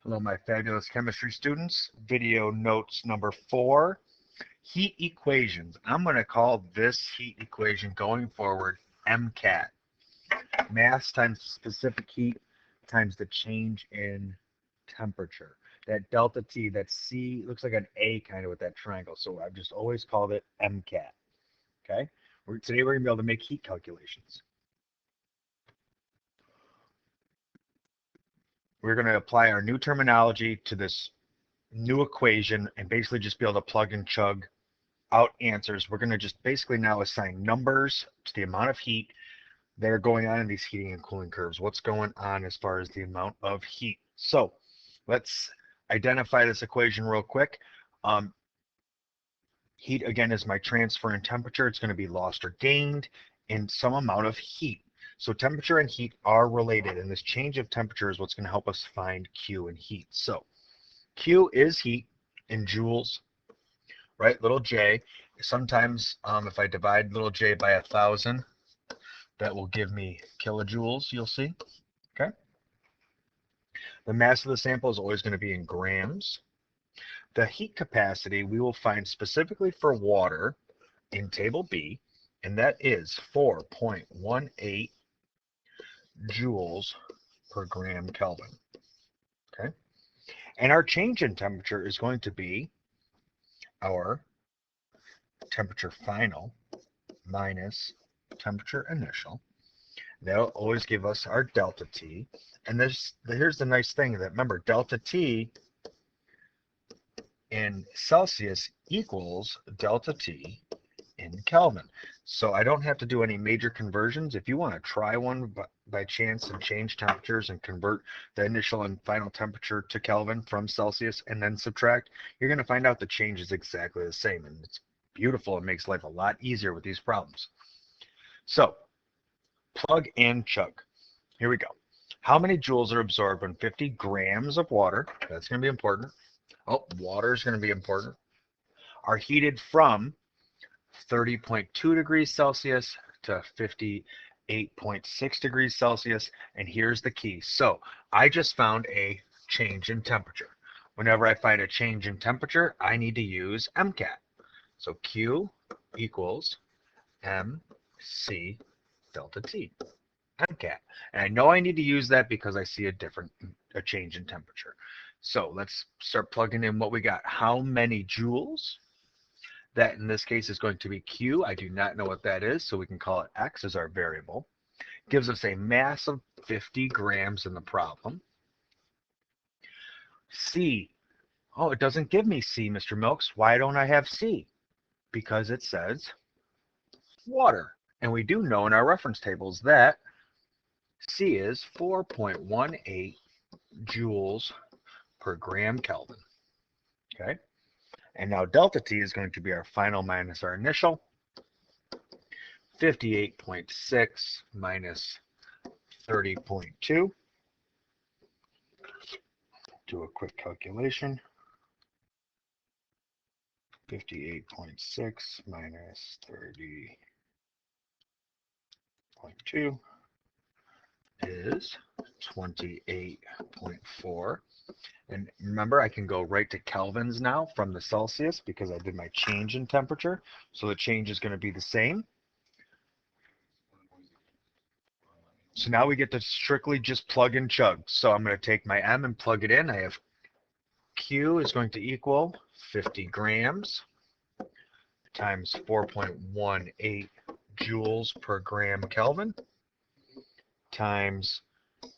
Hello, my fabulous chemistry students. Video notes number 4, heat equations. I'm going to call this heat equation going forward mcAt. Mass times specific heat times the change in temperature. That delta T, that C, looks like an A kind of with that triangle. So I've just always called it mcAt. Okay? Today we're going to be able to make heat calculations. We're going to apply our new terminology to this new equation and basically just be able to plug and chug out answers. We're going to just basically now assign numbers to the amount of heat that are going on in these heating and cooling curves. What's going on as far as the amount of heat. So let's identify this equation real quick. Heat, again, is my transfer in temperature. It's going to be lost or gained in some amount of heat. So temperature and heat are related, and this change of temperature is what's going to help us find Q and heat. So Q is heat in joules, right? Little j. Sometimes if I divide little j by 1,000, that will give me kilojoules, you'll see. Okay. The mass of the sample is always going to be in grams. The heat capacity we will find specifically for water in table B, and that is 4.18 joules per gram Kelvin. Okay. And our change in temperature is going to be our temperature final minus temperature initial. That'll always give us our delta T. And here's the nice thing that, remember, delta T in Celsius equals delta T in Kelvin. So I don't have to do any major conversions. If you want to try one by chance and change temperatures and convert the initial and final temperature to Kelvin from Celsius and then subtract, you're going to find out the change is exactly the same. And it's beautiful. It makes life a lot easier with these problems. So plug and chug. Here we go. How many joules are absorbed when 50 grams of water, that's going to be important. Oh, water is going to be important, are heated from 30.2 degrees Celsius to 58.6 degrees Celsius. And here's the key. So I just found a change in temperature. Whenever I find a change in temperature, I need to use mcAt. So Q equals mc delta T. mcAt. And I know I need to use that because I see a change in temperature. So let's start plugging in what we got. How many joules? That in this case is going to be Q. I do not know what that is, so we can call it X as our variable. Gives us a mass of 50 grams in the problem. C. Oh, it doesn't give me C, Mr. Milks. Why don't I have C? Because it says water. And we do know in our reference tables that C is 4.18 joules per gram Kelvin. Okay. And now delta T is going to be our final minus our initial. 58.6 minus 30.2. Do a quick calculation. 58.6 minus 30.2 is 28.4. And remember, I can go right to kelvins now from the Celsius because I did my change in temperature. So the change is going to be the same. So now we get to strictly just plug and chug. So I'm going to take my M and plug it in. I have Q is going to equal 50 grams times 4.18 joules per gram Kelvin times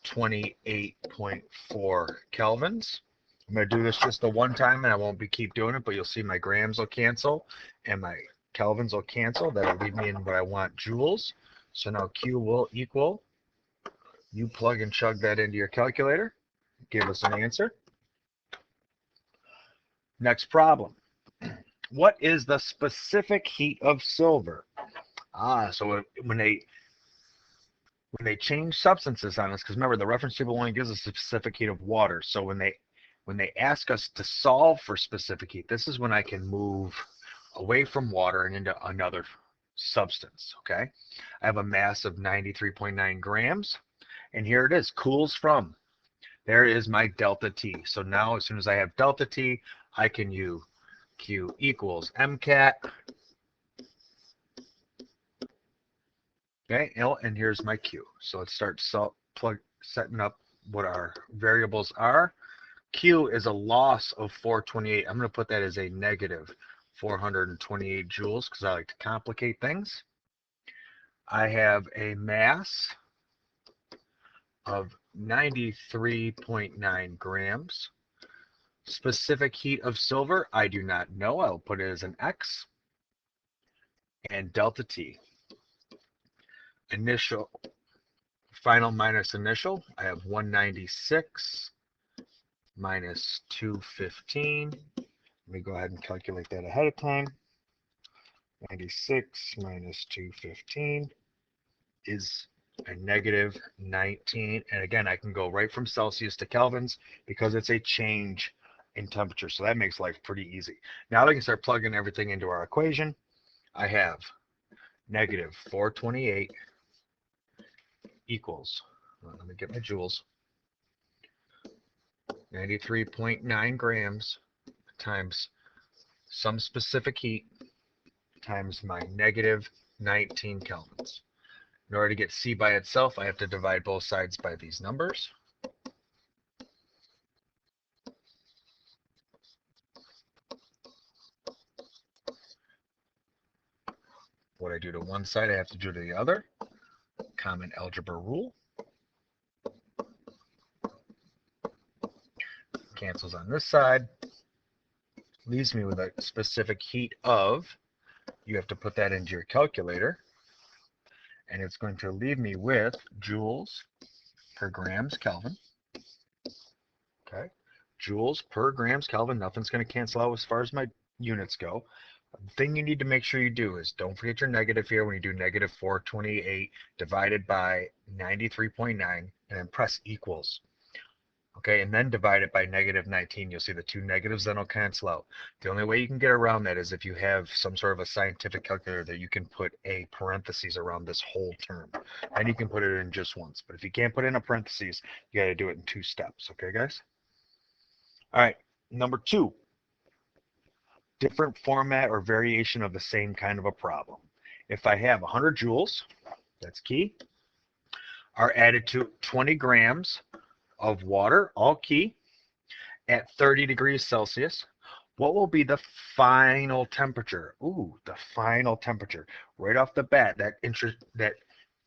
28.4 kelvins. I'm going to do this just the one time and I won't keep doing it, but you'll see my grams will cancel and my kelvins will cancel. That'll leave me in what I want, joules. So now Q will equal, you plug and chug that into your calculator, give us an answer. Next problem. What is the specific heat of silver? So when they change substances on us, because remember the reference table only gives us the specific heat of water. So when they ask us to solve for specific heat, this is when I can move away from water and into another substance. Okay, I have a mass of 93.9 grams, and here it is, cools from. There is my delta T. So now as soon as I have delta T, I can use Q equals mcAt. Okay, and here's my Q. So let's start setting up what our variables are. Q is a loss of 428. I'm going to put that as a negative 428 joules because I like to complicate things. I have a mass of 93.9 grams. Specific heat of silver, I do not know. I'll put it as an X. And delta T. Initial, final minus initial, I have 196 minus 215. Let me go ahead and calculate that ahead of time. 96 minus 215 is a negative 19. And again, I can go right from Celsius to Kelvins because it's a change in temperature. So that makes life pretty easy. Now we can start plugging everything into our equation. I have negative 428 equals, let me get my joules, 93.9 grams times some specific heat times my negative 19 kelvins. In order to get C by itself, I have to divide both sides by these numbers. What I do to one side, I have to do to the other. Common algebra rule. Cancels on this side. Leaves me with a specific heat of, you have to put that into your calculator, and it's going to leave me with joules per grams Kelvin. Okay, joules per grams Kelvin. Nothing's going to cancel out as far as my units go. The thing you need to make sure you do is don't forget your negative here when you do negative 428 divided by 93.9 and then press equals. Okay, and then divide it by negative 19. You'll see the two negatives then will cancel out. The only way you can get around that is if you have some sort of a scientific calculator that you can put a parentheses around this whole term. And you can put it in just once. But if you can't put in a parentheses, you got to do it in 2 steps. Okay, guys? All right, number 2. Different format or variation of the same kind of a problem. If I have 100 joules, that's key, are added to 20 grams of water, all key, at 30 degrees Celsius, what will be the final temperature? Ooh, the final temperature. Right off the bat, that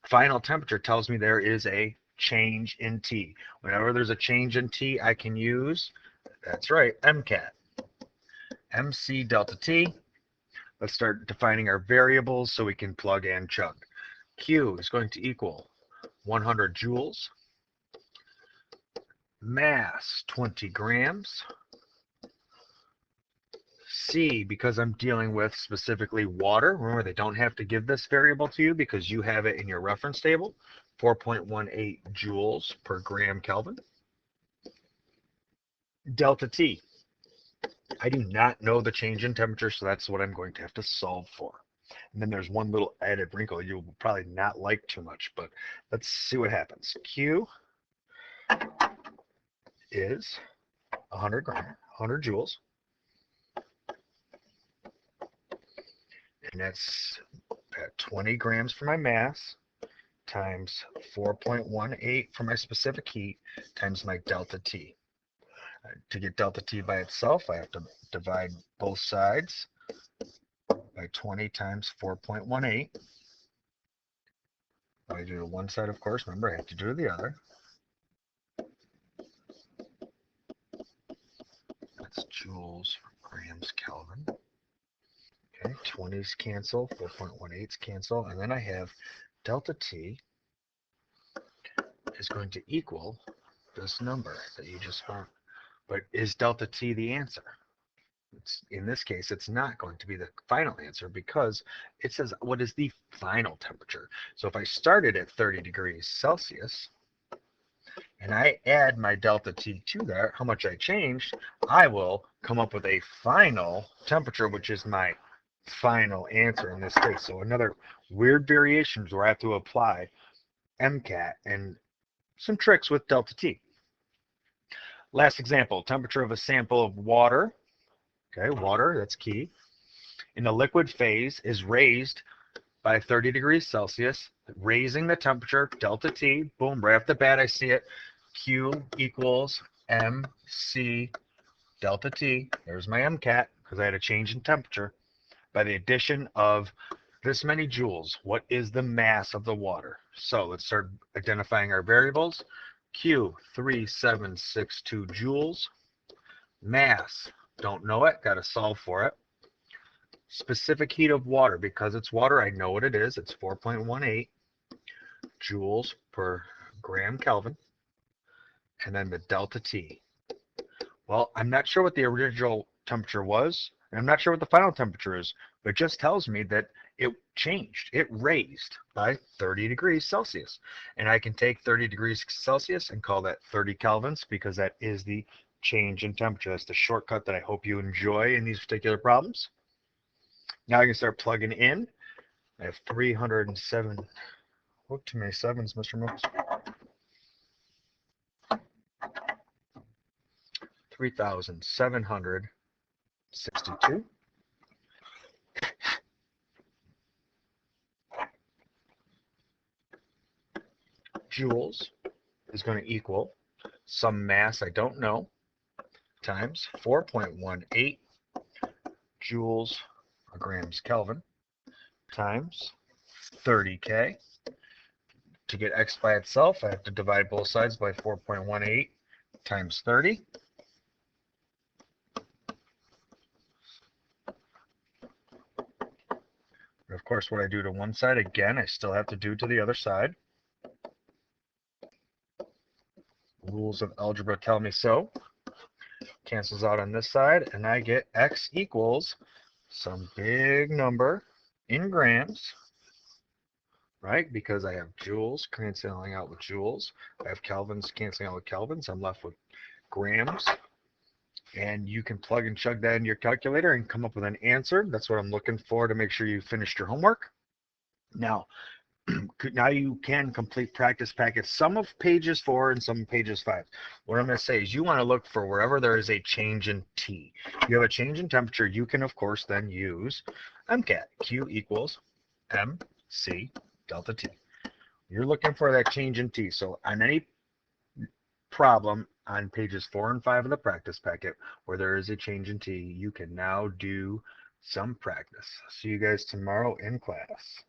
final temperature tells me there is a change in T. Whenever there's a change in T, I can use, that's right, mcAt. MC delta T. Let's start defining our variables so we can plug and chug. Q is going to equal 100 joules. Mass, 20 grams. C, because I'm dealing with specifically water, remember they don't have to give this variable to you because you have it in your reference table, 4.18 joules per gram Kelvin. Delta T, I do not know the change in temperature, so that's what I'm going to have to solve for. And then there's one little added wrinkle you'll probably not like too much, but let's see what happens. Q is 100 joules. And that's at 20 grams for my mass times 4.18 for my specific heat times my delta T. To get delta T by itself, I have to divide both sides by 20 times 4.18. I do to one side, of course. Remember, I have to do to the other. That's joules per grams Kelvin. Okay, 20s cancel, 4.18s cancel, and then I have delta T is going to equal this number that you just found. But is delta T the answer? In this case, it's not going to be the final answer because it says what is the final temperature. So if I started at 30 degrees Celsius and I add my delta T to that, how much I changed, I will come up with a final temperature, which is my final answer in this case. So another weird variations where I have to apply mcAt and some tricks with delta T. Last example, temperature of a sample of water. Okay, water, that's key. In the liquid phase is raised by 30 degrees Celsius, raising the temperature, delta T, boom, right off the bat I see it, Q equals MC delta T, there's my mcAt, because I had a change in temperature, by the addition of this many joules. What is the mass of the water? So let's start identifying our variables. Q, 3762 joules. Mass, don't know it, got to solve for it. Specific heat of water, because it's water, I know what it is. It's 4.18 joules per gram Kelvin. And then the delta T. Well, I'm not sure what the original temperature was, and I'm not sure what the final temperature is, but it just tells me that it changed. It raised by 30 degrees Celsius. And I can take 30 degrees Celsius and call that 30 kelvins because that is the change in temperature. That's the shortcut that I hope you enjoy in these particular problems. Now I can start plugging in. I have 307. Oh, too many sevens, Mr. Mooks. 3,762 joules is going to equal some mass I don't know times 4.18 joules per grams Kelvin times 30K. To get X by itself, I have to divide both sides by 4.18 times 30. And of course, what I do to one side, again, I still have to do to the other side. Rules of algebra tell me so. Cancels out on this side, and I get X equals some big number in grams, right? Because I have joules canceling out with joules. I have kelvins canceling out with kelvins. I'm left with grams. And you can plug and chug that in your calculator and come up with an answer. That's what I'm looking for to make sure you finished your homework. Now, now you can complete practice packets, some of pages 4 and some of pages 5. What I'm going to say is you want to look for wherever there is a change in T. If you have a change in temperature, you can, of course, then use mcAt. Q equals MC delta T. You're looking for that change in T. So on any problem on pages 4 and 5 of the practice packet where there is a change in T, you can now do some practice. See you guys tomorrow in class.